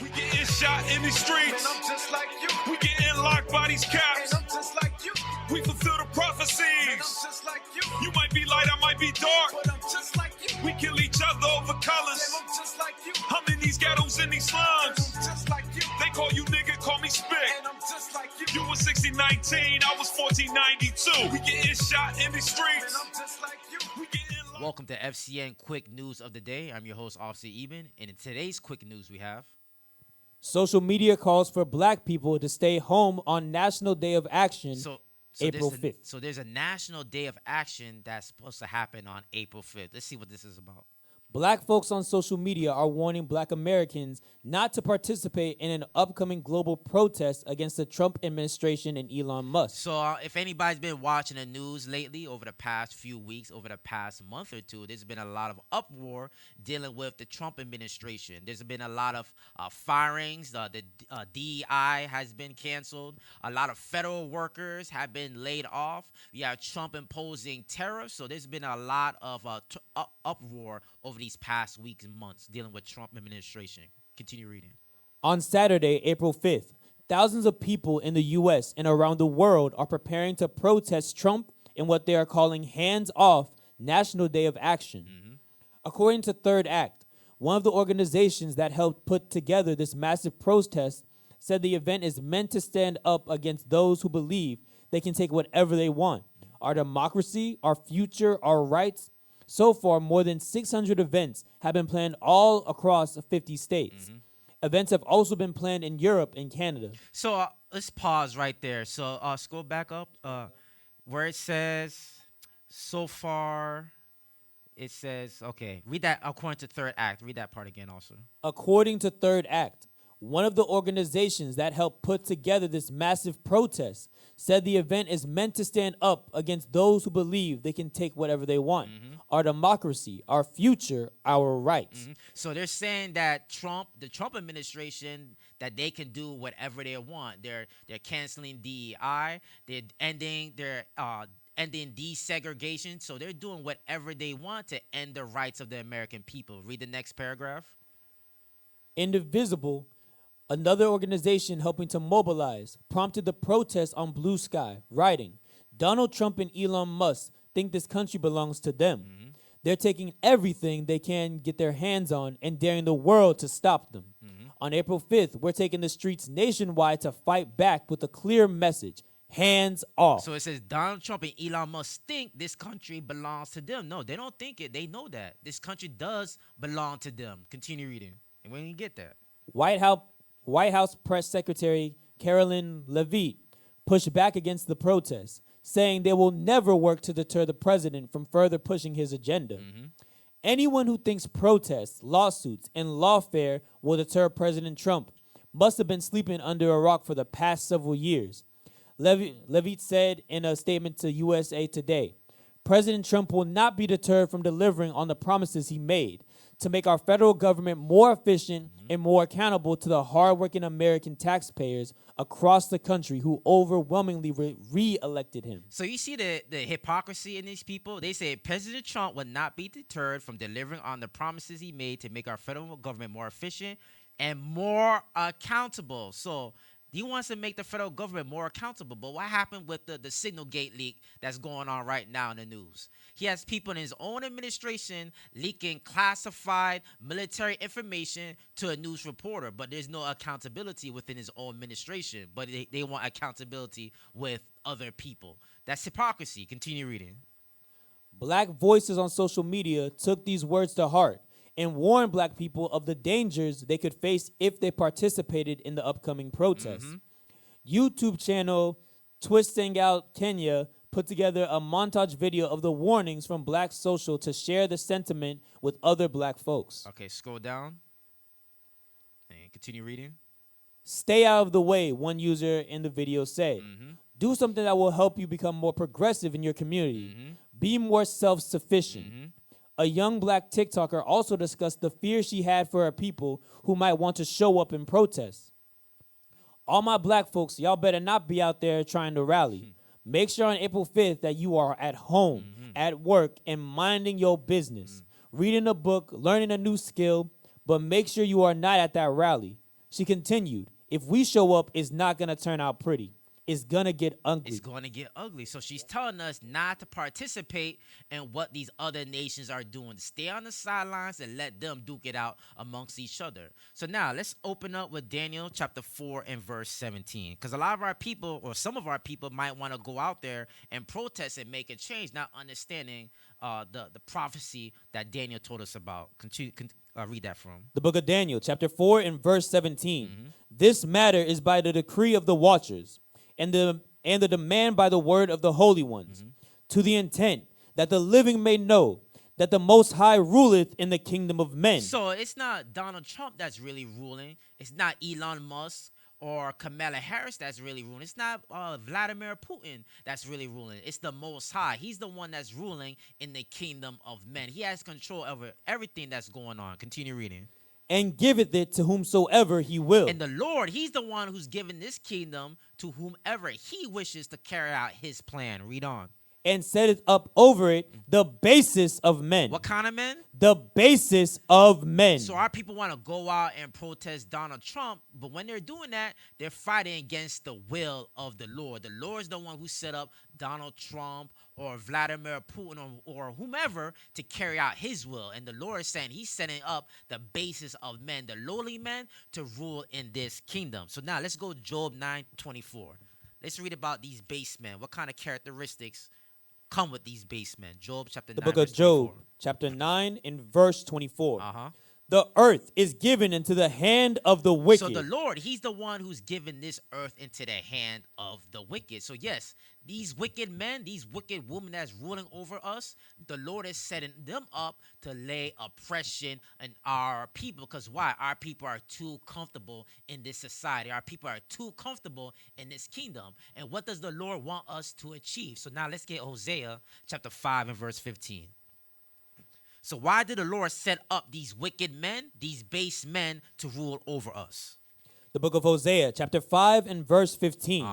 We getting shot in these streets. I'm just like you. We getting locked by these caps. I'm just like you. We fulfill the I'm prophecies. just like you. You might be light, I might be dark. But I'm just like you. We kill each other over colors. I'm just like you. I'm in these ghettos, in these slums. I'm just like you. They call you nigga, call me spick. And I'm just like you. You was 1619, I was 1492. We getting shot in these streets. I'm just like you. We getting locked. Welcome to FCN Quick News of the Day. I'm your host, Officer Eben, and in today's quick news we have... Social media calls for black people to stay home on National Day of Action, April 5th. So there's a National Day of Action that's supposed to happen on April 5th. Let's see what this is about. Black folks on social media are warning black Americans not to participate in an upcoming global protest against the Trump administration and Elon Musk. So if anybody's been watching the news lately over the past few weeks, over the past month or two, there's been a lot of uproar dealing with the Trump administration. There's been a lot of firings. The DEI has been canceled. A lot of federal workers have been laid off. You have Trump imposing tariffs. So there's been a lot of uproar over these past weeks and months dealing with Trump administration. Continue reading. On Saturday, April 5th, thousands of people in the U.S. and around the world are preparing to protest Trump in what they are calling hands-off National Day of Action. According to Third Act, one of the organizations that helped put together this massive protest said the event is meant to stand up against those who believe they can take whatever they want. Our democracy, our future, our rights. So far, more than 600 events have been planned all across 50 states. Events have also been planned in Europe and Canada. So let's pause right there. So scroll back up where it says, so far, it says, okay, read that according to Third Act. Read that part again also. According to Third Act, one of the organizations that helped put together this massive protest said the event is meant to stand up against those who believe they can take whatever they want. Our democracy, our future, our rights. So they're saying that the Trump administration, that they can do whatever they want. They're canceling DEI. They're ending desegregation. So they're doing whatever they want to end the rights of the American people. Read the next paragraph. Indivisible, another organization helping to mobilize, prompted the protest on Blue Sky, writing, Donald Trump and Elon Musk think this country belongs to them. They're taking everything they can get their hands on and daring the world to stop them. On April 5th, we're taking the streets nationwide to fight back with a clear message, hands off. So it says Donald Trump and Elon Musk think this country belongs to them. No, they don't think it. They know that. This country does belong to them. Continue reading. And when you get that. White House Press Secretary Carolyn Levitt pushed back against the protests, saying they will never work to deter the president from further pushing his agenda. Anyone who thinks protests, lawsuits, and lawfare will deter President Trump must have been sleeping under a rock for the past several years. Levitt said in a statement to USA Today, President Trump will not be deterred from delivering on the promises he made to make our federal government more efficient and more accountable to the hardworking American taxpayers across the country who overwhelmingly re-elected him. So you see the hypocrisy in these people? They say President Trump will not be deterred from delivering on the promises he made to make our federal government more efficient and more accountable. So he wants to make the federal government more accountable. But what happened with the Signal Gate leak that's going on right now in the news? He has people in his own administration leaking classified military information to a news reporter, but there's no accountability within his own administration. But they want accountability with other people. That's hypocrisy. Continue reading. Black voices on social media took these words to heart and warned black people of the dangers they could face if they participated in the upcoming protests. YouTube channel Twisting Out Kenya put together a montage video of the warnings from Black Social to share the sentiment with other black folks. Okay, scroll down and continue reading. Stay out of the way, one user in the video said. Do something that will help you become more progressive in your community. Be more self-sufficient. A young black TikToker also discussed the fear she had for her people who might want to show up in protests. All my black folks, y'all better not be out there trying to rally. Make sure on April 5th that you are at home, at work, and minding your business. Reading a book, learning a new skill, but make sure you are not at that rally. She continued, if we show up, it's not going to turn out pretty. It's going to get ugly. It's going to get ugly. So she's telling us not to participate in what these other nations are doing. Stay on the sidelines and let them duke it out amongst each other. So now let's open up with Daniel chapter 4 and verse 17. Because a lot of our people, or some of our people, might want to go out there and protest and make a change, not understanding the prophecy that Daniel told us about. Read that from The book of Daniel, chapter 4 and verse 17. This matter is by the decree of the watchers, and the demand by the word of the holy ones, to the intent that the living may know that the Most High ruleth in the kingdom of men. So it's not Donald Trump that's really ruling. It's not Elon Musk or Kamala Harris that's really ruling. It's not Vladimir Putin that's really ruling. It's the Most High. He's the one that's ruling in the kingdom of men. He has control over everything that's going on. Continue reading. And giveth it to whomsoever he will. And the Lord, he's the one who's given this kingdom to whomever he wishes to carry out his plan. Read on. And setteth up over it the basis of men. What kind of men? The basis of men. So our people want to go out and protest Donald Trump, but when they're doing that, they're fighting against the will of the Lord. The Lord is the one who set up Donald Trump or Vladimir Putin or whomever to carry out his will. And the Lord is saying he's setting up the basis of men, the lowly men, to rule in this kingdom. So now let's go to Job 9:24. Let's read about these base men. What kind of characteristics come with these base men? Job chapter 9. The book of Job, chapter 9 and verse 24. The earth is given into the hand of the wicked. So the Lord, he's the one who's given this earth into the hand of the wicked. So yes, these wicked men, these wicked women that's ruling over us, the Lord is setting them up to lay oppression on our people. Because why? Our people are too comfortable in this society. Our people are too comfortable in this kingdom. And what does the Lord want us to achieve? So now let's get Hosea chapter 5 and verse 15. So why did the Lord set up these wicked men, these base men, to rule over us? The book of Hosea, chapter 5 and verse 15.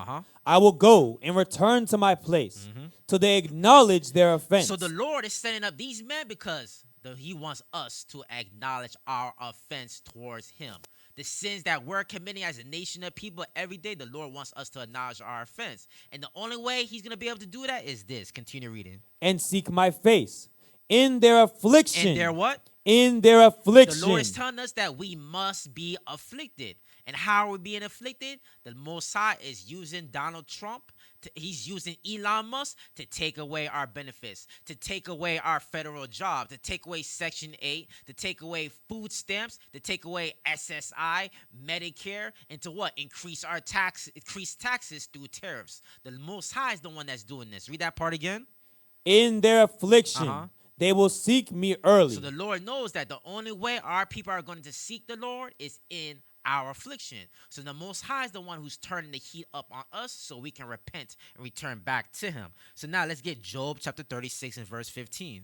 I will go and return to my place till they acknowledge their offense. So the Lord is setting up these men because he wants us to acknowledge our offense towards him. The sins that we're committing as a nation of people every day, the Lord wants us to acknowledge our offense. And the only way he's going to be able to do that is this. Continue reading. And seek my face. In their affliction. In their what? In their affliction. The Lord is telling us that we must be afflicted. And how are we being afflicted? The Most High is using Donald Trump. He's using Elon Musk to take away our benefits, to take away our federal job, to take away Section 8, to take away food stamps, to take away SSI, Medicare, and to what? Increase taxes through tariffs. The Most High is the one that's doing this. Read that part again. In their affliction. They will seek me early. So the Lord knows that the only way our people are going to seek the Lord is in our affliction. So the Most High is the one who's turning the heat up on us so we can repent and return back to him. So now let's get Job chapter 36 and verse 15.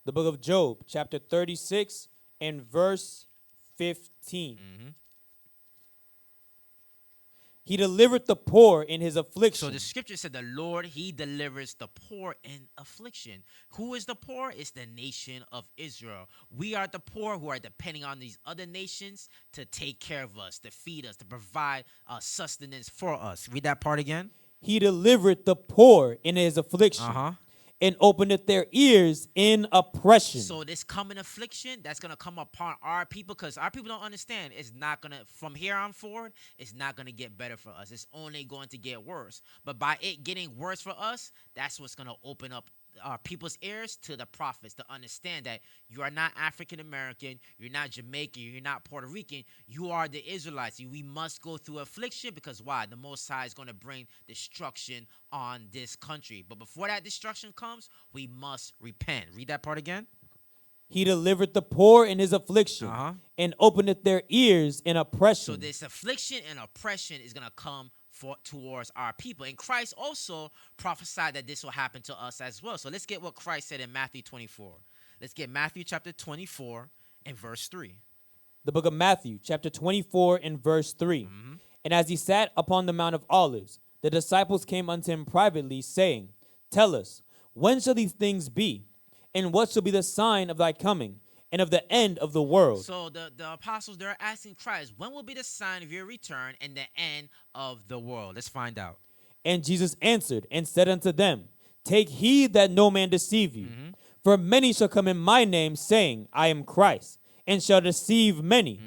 The book of Job, chapter 36 and verse 15. He delivered the poor in his affliction. So the scripture said the Lord, he delivers the poor in affliction. Who is the poor? It's the nation of Israel. We are the poor who are depending on these other nations to take care of us, to feed us, to provide sustenance for us. Read that part again. He delivered the poor in his affliction. And openeth their ears in oppression. So this coming affliction that's going to come upon our people, because our people don't understand, it's not going to, from here on forward, it's not going to get better for us. It's only going to get worse. But by it getting worse for us, that's what's going to open up people's ears to the prophets to understand that you are not African American, you're not Jamaican, you're not Puerto Rican, you are the Israelites. We must go through affliction because why? The Most High is going to bring destruction on this country. But before that destruction comes, we must repent. Read that part again. He delivered the poor in his affliction and openeth their ears in oppression. So this affliction and oppression is going to come towards our people. And Christ also prophesied that this will happen to us as well. So let's get what Christ said in Matthew 24. Let's get Matthew chapter 24 and verse 3. The book of Matthew chapter 24 and verse 3. And as he sat upon the Mount of Olives, the disciples came unto him privately, saying, Tell us, when shall these things be? And what shall be the sign of thy coming and of the end of the world. So the apostles, they're asking Christ, when will be the sign of your return and the end of the world? Let's find out. And Jesus answered and said unto them, Take heed that no man deceive you. For many shall come in my name, saying, I am Christ, and shall deceive many.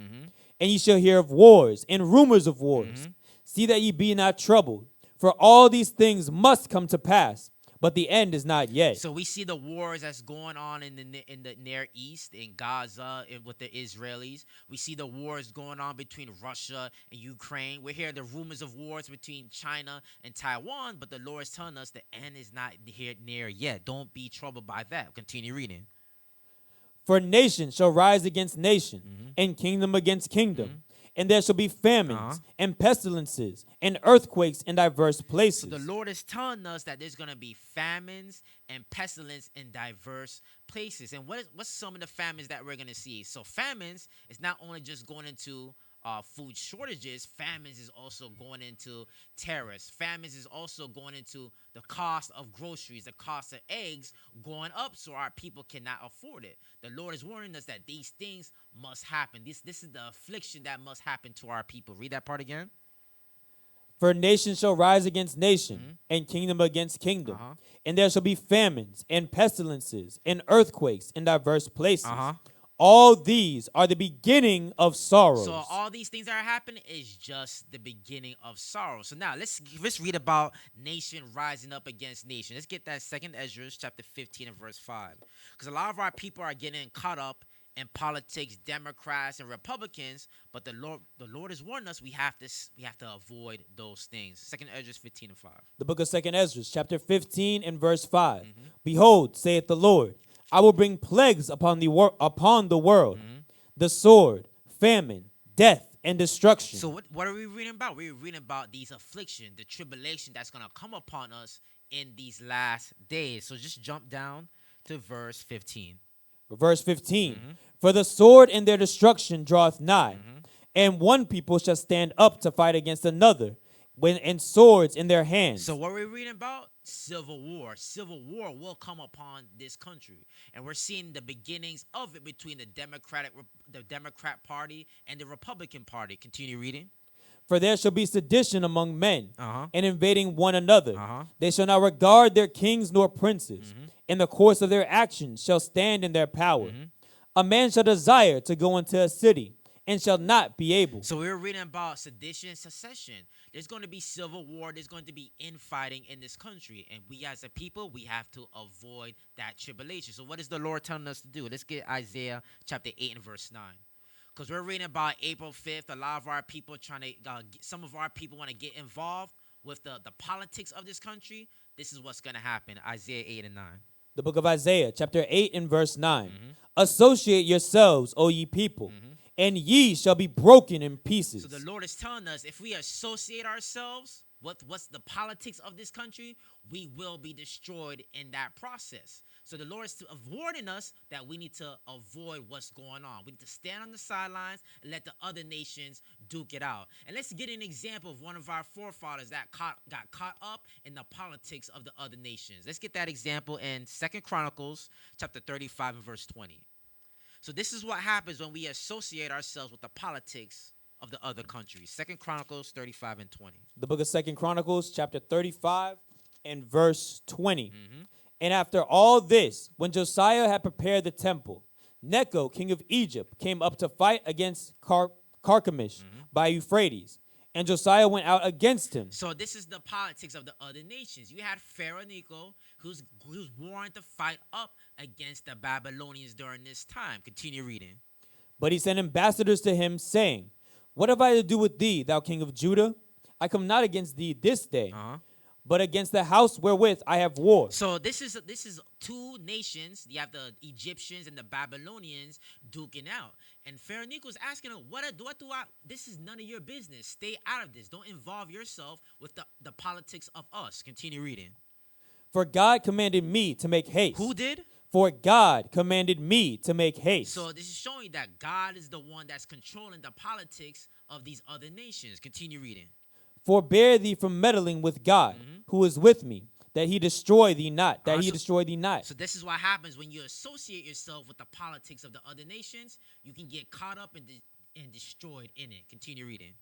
And ye shall hear of wars and rumors of wars. See that ye be not troubled, for all these things must come to pass, but the end is not yet. So we see the wars that's going on in the Near East, in Gaza, and with the Israelis. We see the wars going on between Russia and Ukraine. We hear the rumors of wars between China and Taiwan, but the Lord is telling us the end is not here near yet. Don't be troubled by that. Continue reading. For nation shall rise against nation, and kingdom against kingdom. And there shall be famines and pestilences and earthquakes in diverse places. So the Lord is telling us that there's going to be famines and pestilence in diverse places. And what's some of the famines that we're going to see? So famines is not only just going into food shortages. Famines is also going into terrorists. Famines is also going into the cost of groceries, the cost of eggs going up, so our people cannot afford it. The Lord is warning us that these things must happen. This is the affliction that must happen to our people. Read that part again. For nation shall rise against nation, and kingdom against kingdom. And there shall be famines and pestilences and earthquakes in diverse places. All these are the beginning of sorrows. So all these things that are happening is just the beginning of sorrow. So now let's read about nation rising up against nation. Let's get that 2nd Ezra chapter 15 and verse 5. Because a lot of our people are getting caught up in politics, Democrats and Republicans, but the Lord is warning us we have to avoid those things. 2nd Ezra 15 and 5. The book of 2nd Ezra chapter 15 and verse 5. Behold, saith the Lord, I will bring plagues upon the world, the sword, famine, death, and destruction. So what are we reading about? We're reading about these affliction, the tribulation that's going to come upon us in these last days. So just jump down to verse 15. Verse 15. For the sword and their destruction draweth nigh, and one people shall stand up to fight against another, and swords in their hands. So what we're reading about? Civil war. Civil war will come upon this country. And we're seeing the beginnings of it between the Democrat Party and the Republican Party. Continue reading. For there shall be sedition among men, and invading one another. They shall not regard their kings nor princes. In the course of their actions shall stand in their power. A man shall desire to go into a city, and shall not be able. So we're reading about sedition and secession. There's going to be civil war. There's going to be infighting in this country. And we as a people, we have to avoid that tribulation. So what is the Lord telling us to do? Let's get Isaiah chapter 8 and verse 9. Because we're reading about April 5th. A lot of our people some of our people want to get involved with the politics of this country. This is what's going to happen. Isaiah 8 and 9. The book of Isaiah chapter 8 and verse 9. Associate yourselves, O ye people, and ye shall be broken in pieces. So the Lord is telling us if we associate ourselves with what's the politics of this country, we will be destroyed in that process. So the Lord is warning us that we need to avoid what's going on. We need to stand on the sidelines and let the other nations duke it out. And let's get an example of one of our forefathers that got caught up in the politics of the other nations. Let's get that example in 2nd Chronicles chapter 35 and verse 20. So this is what happens when we associate ourselves with the politics of the other countries. 2nd Chronicles 35 and 20. The book of 2nd Chronicles chapter 35 and verse 20. And after all this, when Josiah had prepared the temple, Necho, king of Egypt, came up to fight against Carchemish by Euphrates. And Josiah went out against him. So this is the politics of the other nations. You had Pharaoh Necho, who's warned to fight up against the Babylonians during this time. Continue reading. But he sent ambassadors to him, saying, What have I to do with thee, thou king of Judah? I come not against thee this day, but against the house wherewith I have war. So this is two nations. You have the Egyptians and the Babylonians duking out. And Pharaoh Necho is asking him, what do I? This is none of your business. Stay out of this. Don't involve yourself with the politics of us. Continue reading. For God commanded me to make haste. Who did? For God commanded me to make haste. So this is showing that God is the one that's controlling the politics of these other nations. Continue reading. Forbear thee from meddling with God, who is with me, that he destroy thee not. That he so- destroy thee not. So this is what happens when you associate yourself with the politics of the other nations. You can get caught up and destroyed in it. Continue reading.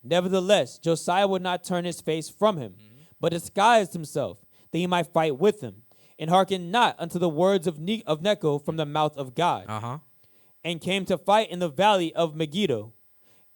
Nevertheless, Josiah would not turn his face from him, but disguised himself, that he might fight with him, and hearkened not unto the words of Necho from the mouth of God, and came to fight in the valley of Megiddo.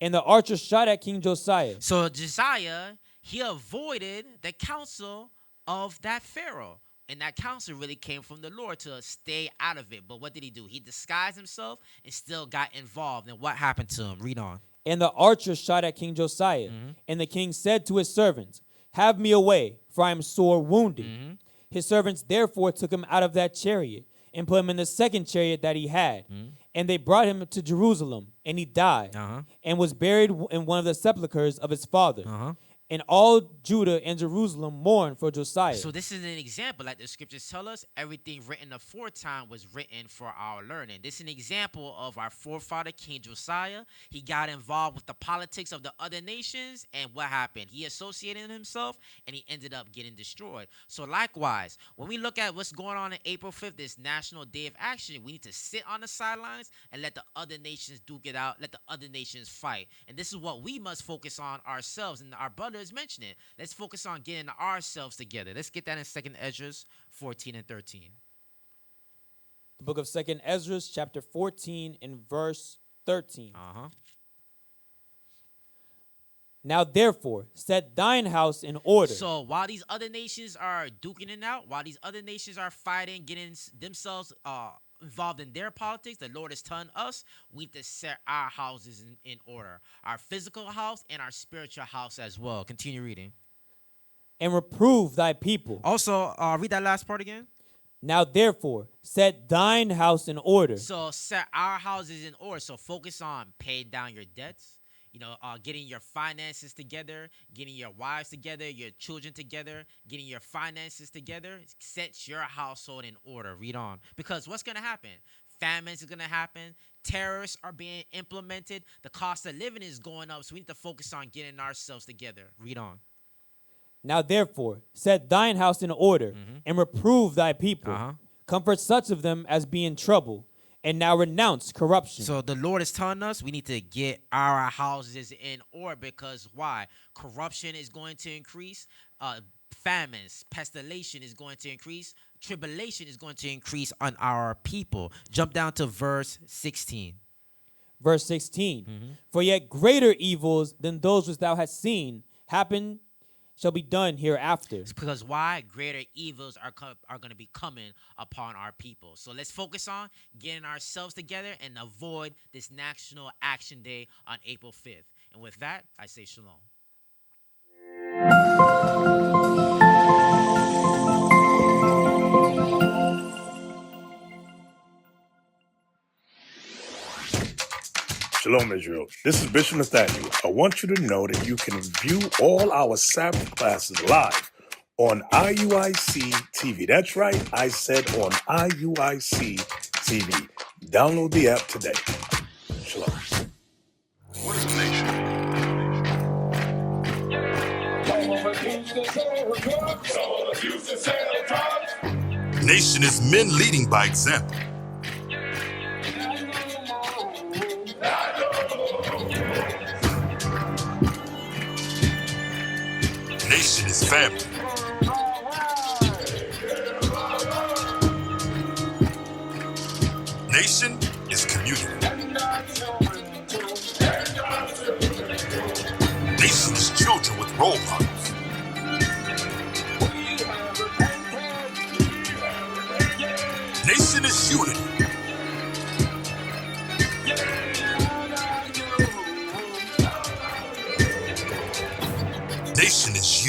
And the archers shot at King Josiah. So Josiah, he avoided the counsel of that Pharaoh. And that counsel really came from the Lord to stay out of it. But what did he do? He disguised himself and still got involved. And what happened to him? Read on. And the archers shot at King Josiah. And the king said to his servants, Have me away, for I am sore wounded. His servants therefore took him out of that chariot and put him in the second chariot that he had. And they brought him to Jerusalem, and he died, and was buried in one of the sepulchres of his father. And all Judah and Jerusalem mourned for Josiah. So this is an example, like the scriptures tell us, everything written aforetime was written for our learning. This is an example of our forefather, King Josiah. He got involved with the politics of the other nations, and what happened? He associated himself, and he ended up getting destroyed. So likewise, when we look at what's going on in April 5th, this National Day of Action, we need to sit on the sidelines and let the other nations duke it out, let the other nations fight. And this is what we must focus on ourselves, and our brothers mention it. Let's focus on getting ourselves together. Let's get that in 2nd Ezra 14 and 13. The book of 2nd Ezra, chapter 14 and verse 13. Now therefore, set thine house in order. So while these other nations are duking it out, while these other nations are fighting, getting themselves involved in their politics, the Lord is telling us we need to set our houses in order. Our physical house and our spiritual house as well. Continue reading. And reprove thy people. Also, read that last part again. Now therefore, set thine house in order. So set our houses in order. So focus on paying down your debts. Getting your finances together, getting your wives together, your children together, getting your finances together. Set your household in order. Read on. Because what's going to happen? Famines is going to happen. Terrorists are being implemented. The cost of living is going up. So we need to focus on getting ourselves together. Read on. Now therefore, set thine house in order, and reprove thy people. Comfort such of them as be in trouble, and now renounce corruption. So the Lord is telling us we need to get our houses in order, because why? Corruption is going to increase. Famines, pestilence is going to increase. Tribulation is going to increase on our people. Jump down to verse 16. Verse 16. For yet greater evils than those which thou hast seen happen shall be done hereafter. It's because why? Greater evils are going to be coming upon our people. So let's focus on getting ourselves together and avoid this National Action Day on April 5th. And with that, I say shalom. Shalom, Israel. This is Bishop Nathaniel. I want you to know that you can view all our Sabbath classes live on IUIC TV. That's right, I said on IUIC TV. Download the app today. Shalom. What is nation? Nation is men leading by example. Nation is family. Nation is community. Nation is children with role models. Nation is unity. Nation is